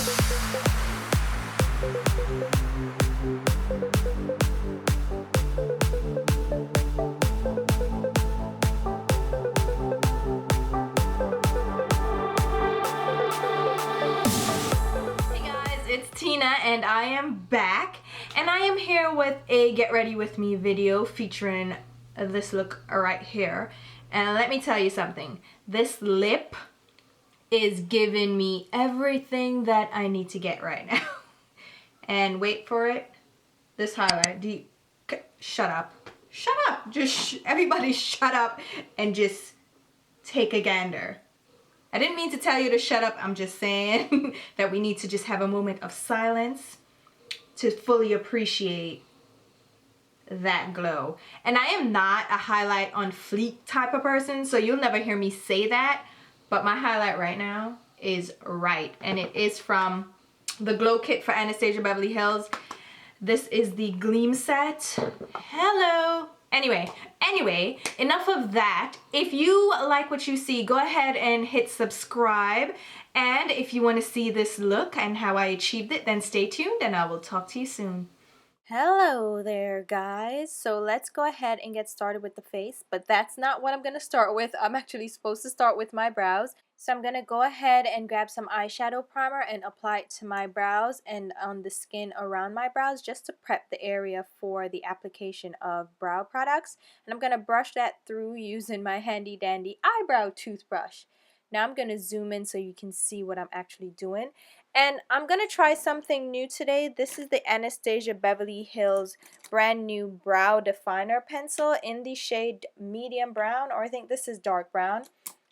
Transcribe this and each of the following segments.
It's Tina and I am back, and I am here with a get ready with me video featuring this look right here. And let me tell you something, this lip is giving me everything that I need to get right now. And wait for it, this highlight, shut up, just everybody shut up and just take a gander. I didn't mean to tell you to shut up. I'm just saying that we need to just have a moment of silence to fully appreciate that glow. And I am not a highlight on fleek type of person, so you'll never hear me say that. But my highlight right now is right. And it is from the Glow Kit for Anastasia Beverly Hills. This is the Gleam set. Hello. Anyway, enough of that. If you like what you see, go ahead and hit subscribe. And if you want to see this look and how I achieved it, then stay tuned and I will talk to you soon. Hello there, guys. So let's go ahead and get started with the face, but that's not what I'm going to start with. I'm actually supposed to start with my brows. So I'm going to go ahead and grab some eyeshadow primer and apply it to my brows and on the skin around my brows just to prep the area for the application of brow products. And I'm going to brush that through using my handy dandy eyebrow toothbrush. Now I'm going to zoom in so you can see what I'm actually doing. And I'm going to try something new today. This is the Anastasia Beverly Hills brand new brow definer pencil in the shade medium brown, or I think this is dark brown.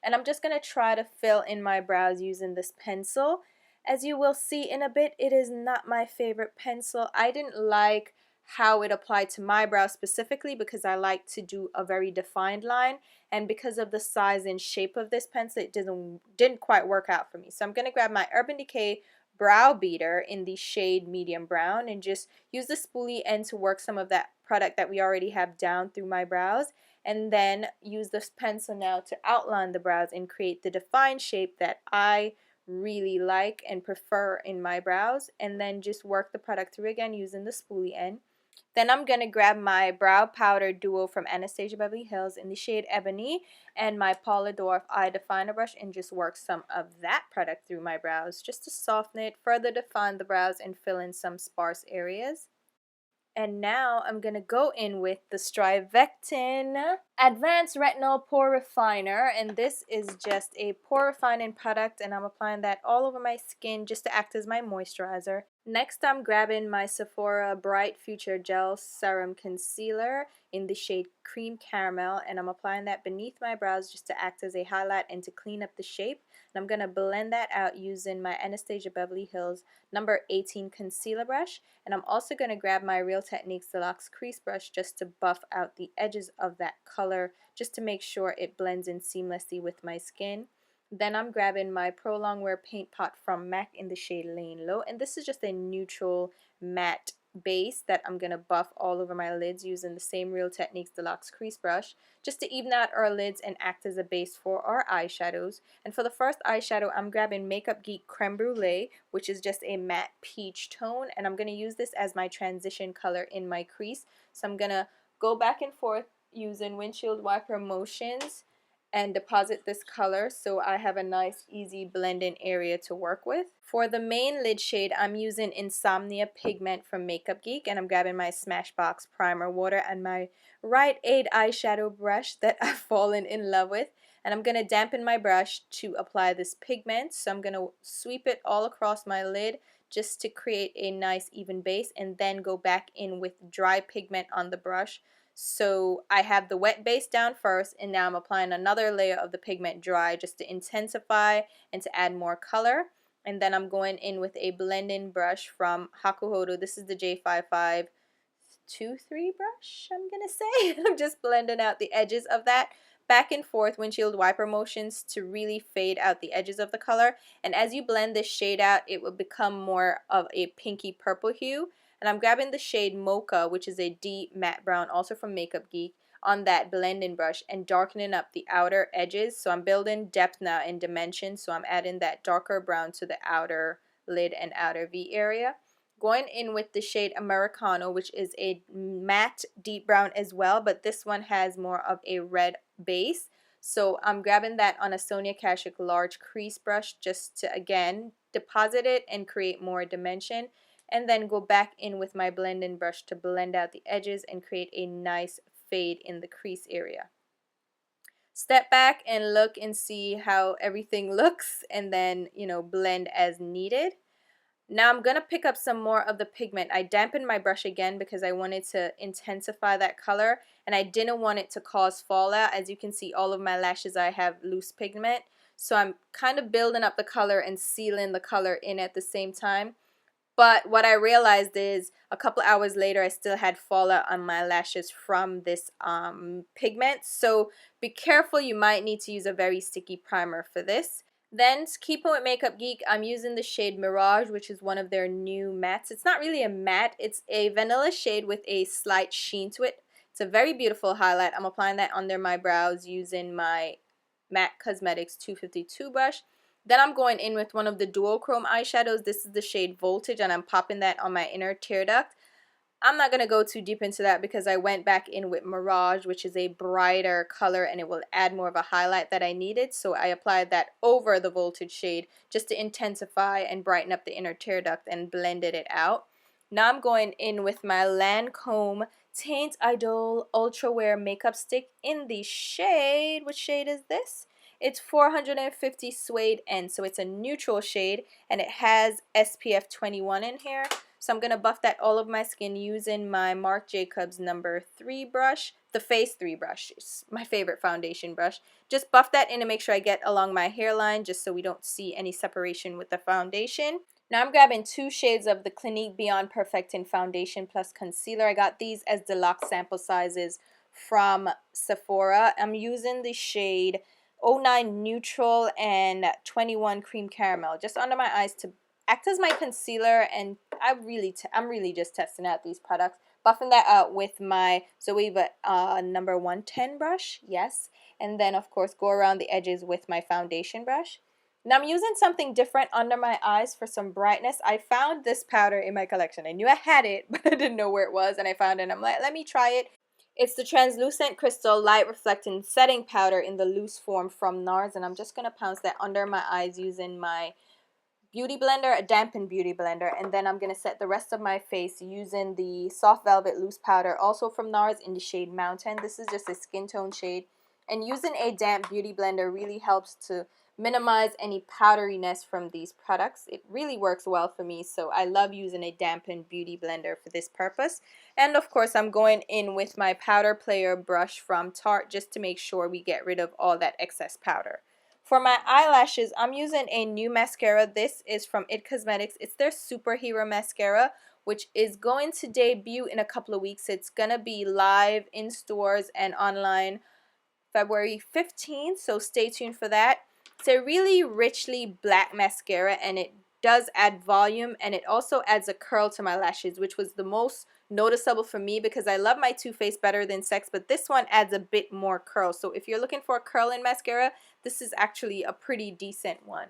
And I'm just going to try to fill in my brows using this pencil. As you will see in a bit, it is not my favorite pencil. I didn't like how it applied to my brow specifically because I like to do a very defined line, and because of the size and shape of this pencil, it didn't quite work out for me. So I'm going to grab my Urban Decay brow beater in the shade medium brown and just use the spoolie end to work some of that product that we already have down through my brows, and then use this pencil now to outline the brows and create the defined shape that I really like and prefer in my brows, and then just work the product through again using the spoolie end. Then I'm going to grab my brow powder duo from Anastasia Beverly Hills in the shade Ebony and my Paula eye definer brush and just work some of that product through my brows just to soften it, further define the brows, and fill in some sparse areas. And now I'm going to go in with the Strivectin Advanced Retinol Pore Refiner, and this is just a pore refining product, and I'm applying that all over my skin just to act as my moisturizer. Next, I'm grabbing my SEPHORA Bright Future Gel Serum Concealer in the shade Cream Caramel, and I'm applying that beneath my brows just to act as a highlight and to clean up the shape. And I'm going to blend that out using my Anastasia Beverly Hills number 18 concealer brush. And I'm also going to grab my Real Techniques Deluxe crease brush just to buff out the edges of that color, just to make sure it blends in seamlessly with my skin. Then I'm grabbing my Pro Longwear Paint Pot from MAC in the shade Laying Low, and this is just a neutral matte base that I'm going to buff all over my lids using the same Real Techniques Deluxe crease brush just to even out our lids and act as a base for our eyeshadows. And for the first eyeshadow, I'm grabbing Makeup Geek Creme Brulee, which is just a matte peach tone, and I'm going to use this as my transition color in my crease. So I'm going to go back and forth using windshield wiper motions and deposit this color so I have a nice easy blend-in area to work with. For the main lid shade, I'm using Insomnia Pigment from Makeup Geek, and I'm grabbing my Smashbox Primer Water and my Rite Aid eyeshadow brush that I've fallen in love with. And I'm going to dampen my brush to apply this pigment, so I'm going to sweep it all across my lid just to create a nice even base, and then go back in with dry pigment on the brush. So I have the wet base down first, and now I'm applying another layer of the pigment dry just to intensify and to add more color. And then I'm going in with a blend-in brush from Hakuhodo. This is the J5523 brush, I'm going to say. I'm just blending out the edges of that back and forth windshield wiper motions to really fade out the edges of the color. And as you blend this shade out, it will become more of a pinky purple hue. And I'm grabbing the shade Mocha, which is a deep matte brown, also from Makeup Geek, on that blend-in brush and darkening up the outer edges. So I'm building depth now and dimension, so I'm adding that darker brown to the outer lid and outer V area. Going in with the shade Americano, which is a matte deep brown as well, but this one has more of a red base. So I'm grabbing that on a Sonia Kashuk large crease brush just to, again, deposit it and create more dimension. And then go back in with my blending brush to blend out the edges and create a nice fade in the crease area. Step back and look and see how everything looks, and then, you know, blend as needed. Now I'm going to pick up some more of the pigment. I dampened my brush again because I wanted to intensify that color, and I didn't want it to cause fallout. As you can see, all of my lashes, I have loose pigment. So I'm kind of building up the color and sealing the color in at the same time. But what I realized is a couple hours later, I still had fallout on my lashes from this pigment. So be careful, you might need to use a very sticky primer for this. Then, keeping with Makeup Geek, I'm using the shade Mirage, which is one of their new mattes. It's not really a matte, it's a vanilla shade with a slight sheen to it. It's a very beautiful highlight. I'm applying that under my brows using my MAC Cosmetics 252 brush. Then I'm going in with one of the Duochrome eyeshadows. This is the shade Voltage, and I'm popping that on my inner tear duct. I'm not going to go too deep into that because I went back in with Mirage, which is a brighter color, and it will add more of a highlight that I needed. So I applied that over the Voltage shade just to intensify and brighten up the inner tear duct and blended it out. Now I'm going in with my Lancome Teint Idol Ultra Wear Makeup Stick in the shade, which shade is this? It's 450 Suede N, so it's a neutral shade, and it has SPF 21 in here. So I'm going to buff that all of my skin using my Marc Jacobs number 3 brush, the Phase 3 brush. It's my favorite foundation brush. Just buff that in to make sure I get along my hairline just so we don't see any separation with the foundation. Now I'm grabbing 2 shades of the Clinique Beyond Perfecting Foundation plus Concealer. I got these as deluxe sample sizes from Sephora. I'm using the shade 09 Neutral and 21 Cream Caramel just under my eyes to act as my concealer, and I'm really just testing out these products. Buffing that out with my Zoeva number 110 brush, yes, and then of course go around the edges with my foundation brush. Now I'm using something different under my eyes for some brightness. I found this powder in my collection. I knew I had it, but I didn't know where it was, and I found it and I'm like, let me try it. It's the Translucent Crystal Light Reflecting Setting Powder in the loose form from NARS, and I'm just going to pounce that under my eyes using my beauty blender, a dampened beauty blender, and then I'm going to set the rest of my face using the Soft Velvet Loose Powder, also from NARS, in the shade Mountain. This is just a skin tone shade, and using a damp beauty blender really helps to minimize any powderiness from these products. It really works well for me, so I love using a dampened beauty blender for this purpose. And of course I'm going in with my powder player brush from Tarte just to make sure we get rid of all that excess powder. For my eyelashes, I'm using a new mascara. This is from IT Cosmetics. It's their Superhero Mascara, which is going to debut in a couple of weeks. It's going to be live in stores and online February 15th, so stay tuned for that. It's a really richly black mascara, and it does add volume, and it also adds a curl to my lashes, which was the most noticeable for me because I love my Too Faced better than Sex, but this one adds a bit more curl. So if you're looking for a curl in mascara, this is actually a pretty decent one.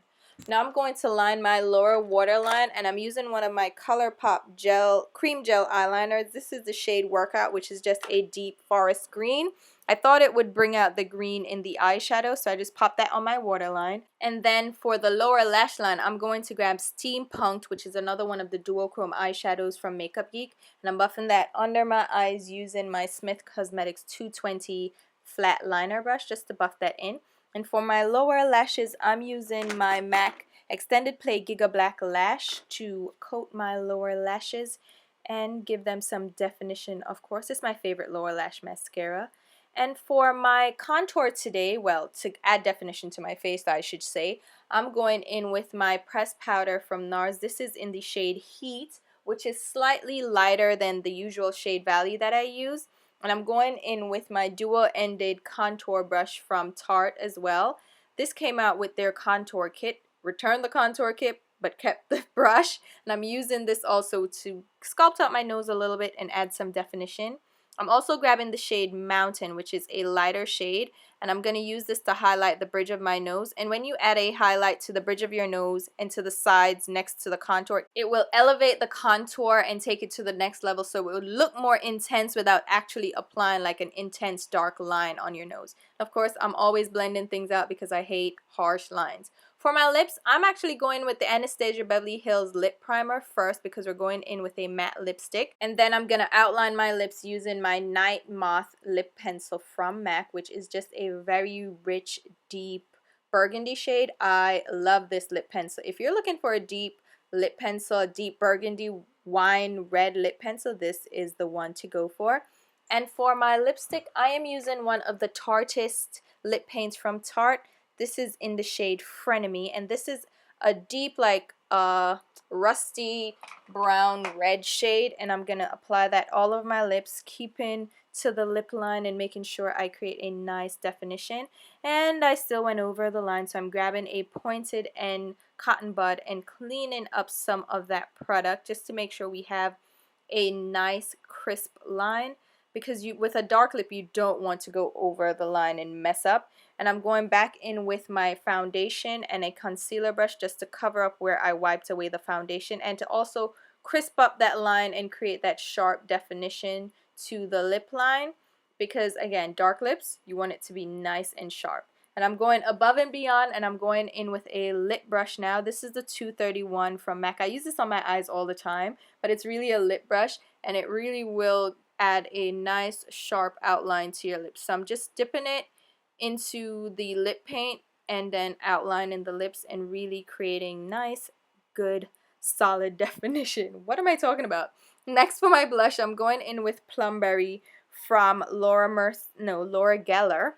Now I'm going to line my lower waterline, and I'm using one of my ColourPop gel cream gel eyeliners. This is the shade Workout, which is just a deep forest green. I thought it would bring out the green in the eyeshadow, so I just popped that on my waterline. And then for the lower lash line, I'm going to grab Steampunked, which is another one of the duochrome eyeshadows from Makeup Geek, and I'm buffing that under my eyes using my Smith Cosmetics 220 flat liner brush just to buff that in. And for my lower lashes, I'm using my MAC Extended Play Giga Black Lash to coat my lower lashes and give them some definition. Of course, it's my favorite lower lash mascara. And for my contour today, well, to add definition to my face, I should say, I'm going in with my pressed powder from NARS. This is in the shade Heat, which is slightly lighter than the usual shade Valley that I use. And I'm going in with my dual-ended contour brush from Tarte as well. This came out with their contour kit. Returned the contour kit, but kept the brush. And I'm using this also to sculpt out my nose a little bit and add some definition. I'm also grabbing the shade Mountain, which is a lighter shade, and I'm going to use this to highlight the bridge of my nose. And when you add a highlight to the bridge of your nose and to the sides next to the contour, it will elevate the contour and take it to the next level, so it will look more intense without actually applying like an intense dark line on your nose. Of course, I'm always blending things out because I hate harsh lines. For my lips, I'm actually going with the Anastasia Beverly Hills Lip Primer first because we're going in with a matte lipstick. And then I'm going to outline my lips using my Night Moth lip pencil from MAC, which is just a very rich, deep burgundy shade. I love this lip pencil. If you're looking for a deep lip pencil, a deep burgundy wine red lip pencil, this is the one to go for. And for my lipstick, I am using one of the Tarteist lip paints from Tarte. This is in the shade Frenemy, and this is a deep, like, rusty brown red shade, and I'm gonna apply that all over my lips, keeping to the lip line and making sure I create a nice definition. And I still went over the line, so I'm grabbing a pointed end cotton bud and cleaning up some of that product just to make sure we have a nice crisp line, because with a dark lip you don't want to go over the line and mess up. And I'm going back in with my foundation and a concealer brush just to cover up where I wiped away the foundation, and to also crisp up that line and create that sharp definition to the lip line, because again, dark lips, you want it to be nice and sharp. And I'm going above and beyond, and I'm going in with a lip brush now. This is the 231 from MAC. I use this on my eyes all the time, but it's really a lip brush, and it really will add a nice sharp outline to your lips. So I'm just dipping it into the lip paint and then outlining the lips and really creating nice, good, solid definition. What am I talking about? Next, for my blush, I'm going in with Plumberry from Laura Geller.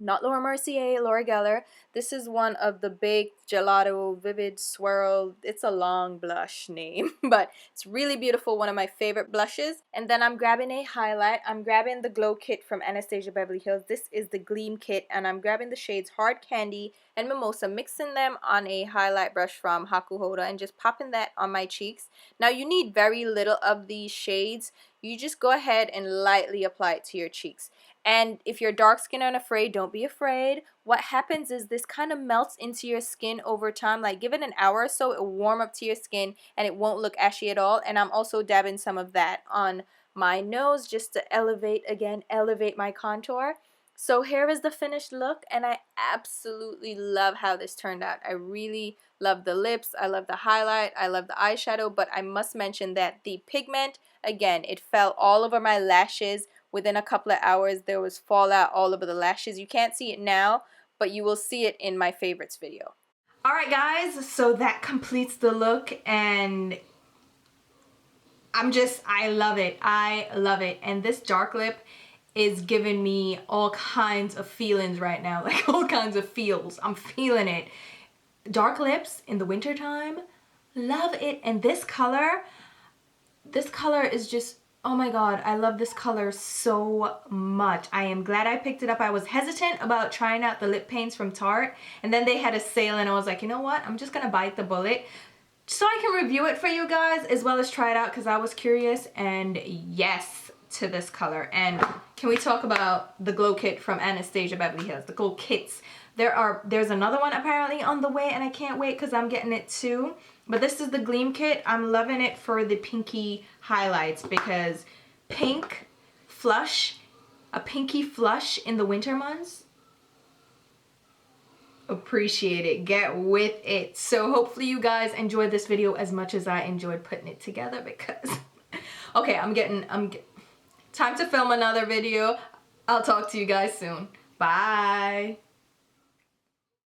Not Laura Mercier, Laura Geller. This is one of the big Gelato Vivid Swirl. It's a long blush name, but it's really beautiful, one of my favorite blushes. And then I'm grabbing a highlight. I'm grabbing the Glow Kit from Anastasia Beverly Hills. This is the Gleam Kit, and I'm grabbing the shades Hard Candy and Mimosa, mixing them on a highlight brush from Hakuhodo and just popping that on my cheeks. Now, you need very little of these shades. You just go ahead and lightly apply it to your cheeks. And if you're dark skinned and afraid, don't be afraid. What happens is this kind of melts into your skin over time. Like, give it an hour or so, it will warm up to your skin and it won't look ashy at all. And I'm also dabbing some of that on my nose just to elevate my contour. So here is the finished look, and I absolutely love how this turned out. I really love the lips, I love the highlight, I love the eyeshadow, but I must mention that the pigment, again, it fell all over my lashes. Within a couple of hours, there was fallout all over the lashes. You can't see it now, but you will see it in my favorites video. Alright guys, so that completes the look, and I love it. I love it. And this dark lip is giving me all kinds of feelings right now, like all kinds of feels. I'm feeling it. Dark lips in the wintertime, love it. And this color is just, oh my god, I love this color so much. I am glad I picked it up. I was hesitant about trying out the lip paints from Tarte, and then they had a sale and I was like, you know what, I'm just gonna bite the bullet so I can review it for you guys as well as try it out, because I was curious. And yes to this color. And can we talk about the Glow Kit from Anastasia Beverly Hills, the Glow Kits? There's another one apparently on the way, and I can't wait because I'm getting it too. But this is the Gleam Kit. I'm loving it for the pinky highlights, because pink flush, a pinky flush in the winter months, appreciate it. Get with it. So hopefully you guys enjoyed this video as much as I enjoyed putting it together, because okay, time to film another video. I'll talk to you guys soon. Bye.